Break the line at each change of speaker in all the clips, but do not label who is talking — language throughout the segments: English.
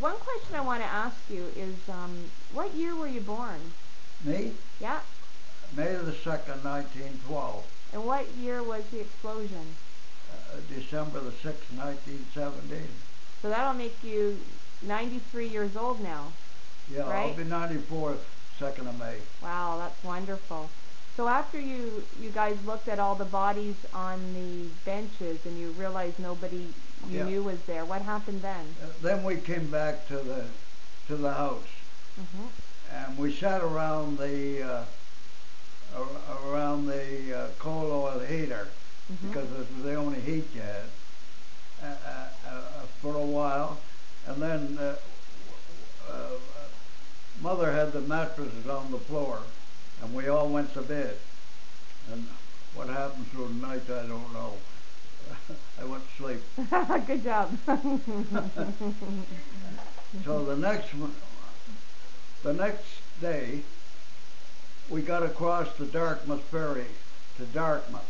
one question I want to ask you is, what year were you born?
Me?
Yeah.
May the 2nd, 1912.
And what year was the explosion?
December the 6th, 1917.
So that'll make you 93 years old now.
Yeah,
right?
I'll be 94 2nd of May.
Wow, that's wonderful. So after you guys looked at all the bodies on the benches and you realized nobody you knew was there, what happened then?
Then we came back to the house, and we sat around the coal oil heater because it was the only heat you had for a while, and then Mother had the mattresses on the floor, and we all went to bed. And what happened through the night, I don't know. I went to sleep.
Good job.
So the next day, we got across the Dartmouth ferry to Dartmouth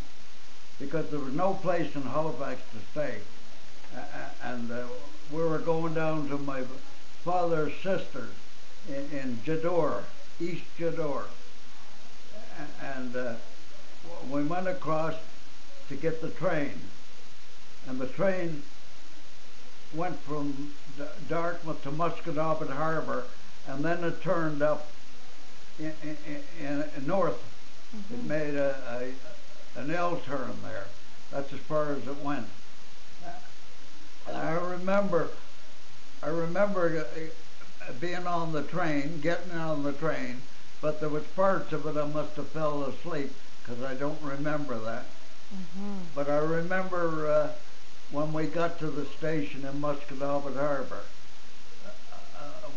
because there was no place in Halifax to stay, and we were going down to my father's sister in Jador, East Jador, and we went across to get the train, and the train went from Dartmouth to Musquodoboit Harbor, and then it turned up in north. It made an L turn there. That's as far as it went. I remember being on the train, getting on the train, but there was parts of it I must have fell asleep because I don't remember that. But I remember when we got to the station in Musquodoboit Harbor,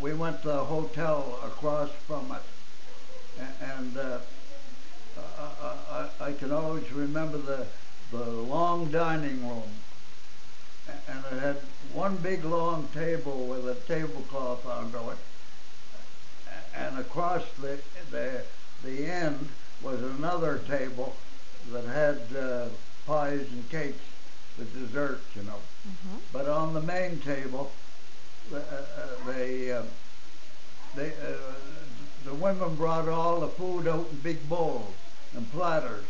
we went to a hotel across from it, and I can always remember the long dining room, and it had one big long table with a tablecloth under it, and across the end was another table that had pies and cakes with desserts, you know. But on the main table, the women brought all the food out in big bowls and platters,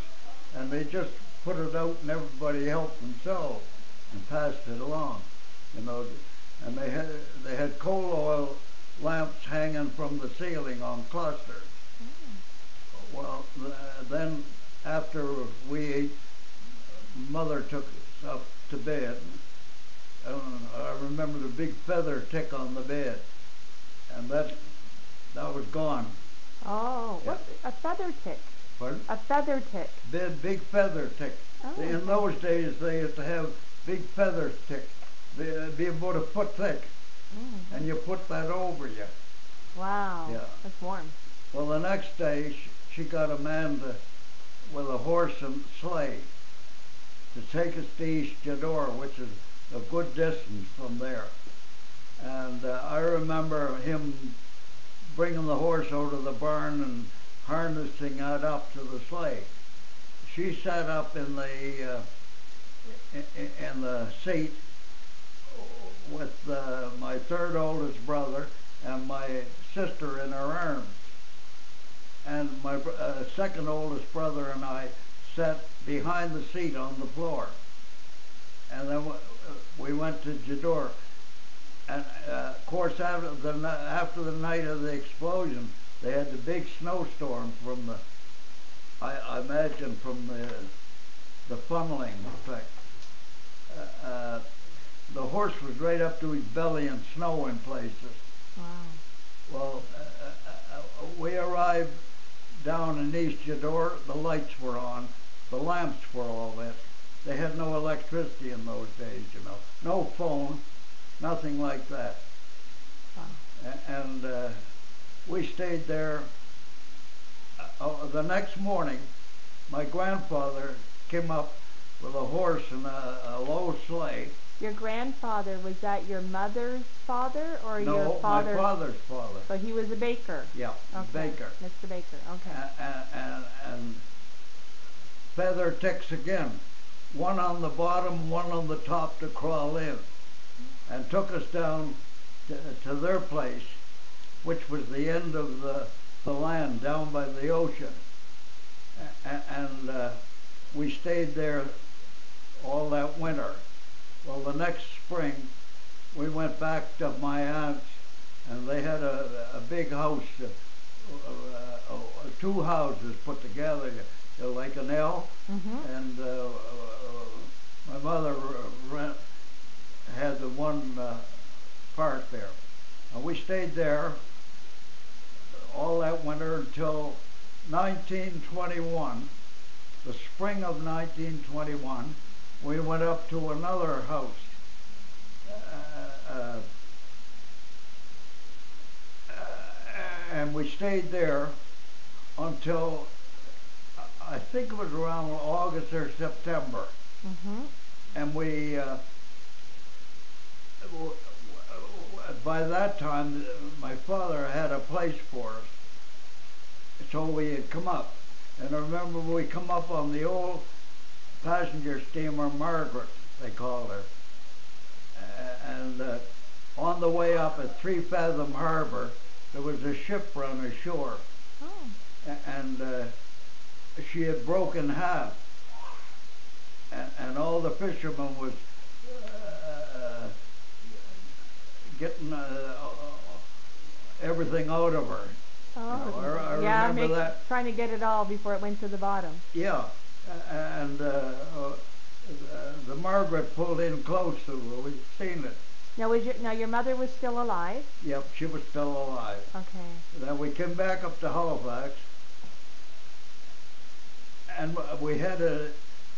and they just put it out and everybody helped themselves and passed it along, you know. And they had coal oil lamps hanging from the ceiling on clusters. Well, then after we ate, Mother took us up to bed. I remember the big feather tick on the bed, and that was gone.
Oh, yeah. What? A feather tick?
Pardon?
A feather tick.
Big feather tick. Oh, in those days, they used to have big feather tick. They'd be about a foot thick, and you put that over you.
Wow. Yeah. That's warm.
Well, the next day, she got a man with a horse and sleigh to take us to East Jador, which is a good distance from there. And I remember him bringing the horse out of the barn and harnessing it up to the sleigh. She sat up in the seat with my third oldest brother and my sister in her arms. And my second oldest brother and I sat behind the seat on the floor. And then we went to Jador. And of course, after the night of the explosion, they had the big snowstorm from I imagine from the funneling effect. The horse was right up to his belly in snow in places.
Wow.
Well, we arrived down in East Jador. The lights were on, the lamps were all lit. They had no electricity in those days, you know. No phone, nothing like that. Wow. And we stayed there. The next morning, my grandfather came up with a horse and a low sleigh.
Your grandfather, was that your mother's father or
no,
your father?
No, my father's father.
So he was a baker?
Yeah,
okay.
Baker.
Mr. Baker, okay.
And feather ticks again. One on the bottom, one on the top to crawl in. And took us down to their place, which was the end of the land down by the ocean. And we stayed there all that winter. Well, the next spring, we went back to my aunt's, and they had a big house, two houses put together, like an L.
Mm-hmm.
And my mother had the one part there. And we stayed there all that winter until 1921, the spring of 1921, we went up to another house. And we stayed there until I think it was around August or September.
Mm-hmm.
And we, by that time, my father had a place for us. So we had come up. And I remember we come up on the old passenger steamer Margaret, they called her. And on the way up at Three Fathom Harbor, there was a ship run ashore.
Oh.
And she had broken half. And all the fishermen was getting everything out of her.
Oh,
you know, I remember that.
Trying to get it all before it went to the bottom.
Yeah, and the Margaret pulled in close, so we've seen it.
Now your mother was still alive?
Yep, she was still alive.
Okay.
Then we came back up to Halifax, and we had to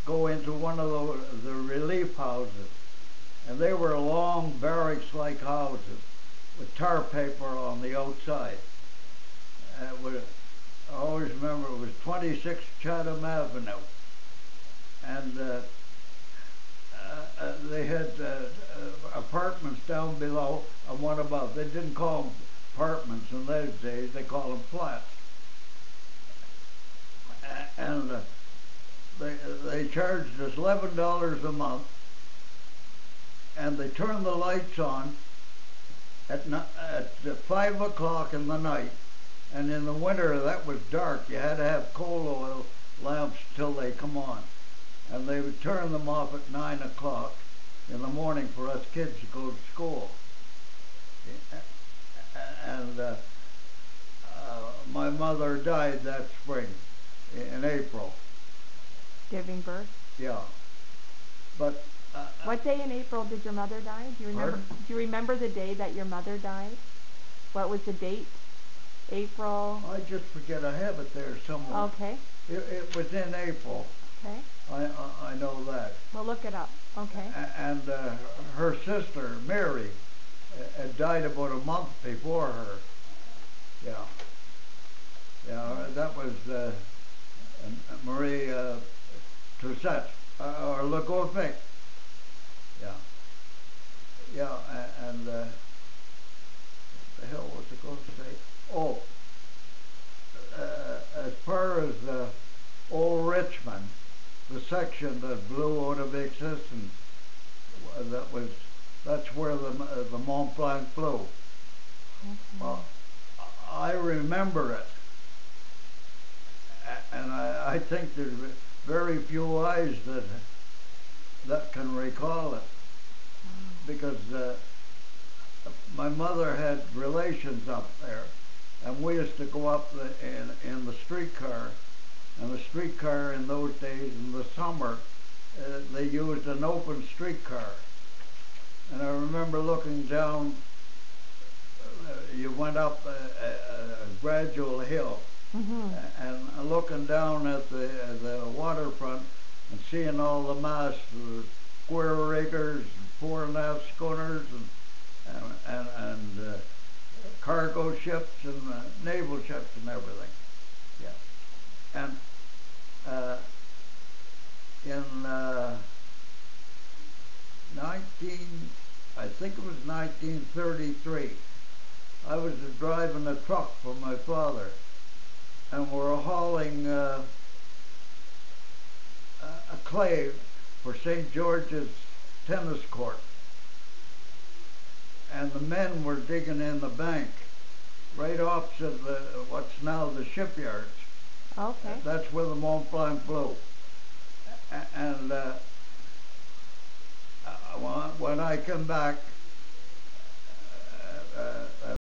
go into one of the relief houses, and they were long barracks-like houses with tar paper on the outside. I always remember it was 26 Chatham Avenue, and they had apartments down below and one above. They didn't call them apartments in those days, they called them flats. And they charged us $11 a month, and they turned the lights on at 5 o'clock in the night. And in the winter, that was dark. You had to have coal oil lamps till they come on. And they would turn them off at 9 o'clock in the morning for us kids to go to school. And my mother died that spring, in April.
Giving birth?
Yeah. But
what day in April did your mother die? Do you remember?
Pardon?
Do you remember the day that your mother died? What was the date? April?
I just forget. I have it there somewhere.
Okay.
It was in April.
Okay.
I know that.
We'll look it up. Okay.
And her sister, Mary, had died about a month before her. Yeah. Yeah, that was Marie Toussaint, or Le Gaufin. Yeah. Yeah, and the hell was it going to say? Oh, as far as Old Richmond, the section that blew out of existence, that's where the Mont Blanc flew.
Okay.
Well, I remember it, and I think there's very few eyes that can recall it, because my mother had relations up there, and we used to go up in the streetcar, and the streetcar in those days in the summer, they used an open streetcar, and I remember looking down. You went up a gradual hill,
Mm-hmm.
and looking down at the waterfront and seeing all the masts, the square riggers, fore and aft schooners, and cargo ships and naval ships and everything. Yeah. And in I think it was 1933, I was driving a truck for my father, and we're hauling a clay for St. George's tennis court. And and the men were digging in the bank right opposite what's now the shipyards.
Okay.
That's where the Mont Blanc blew. And when I come back,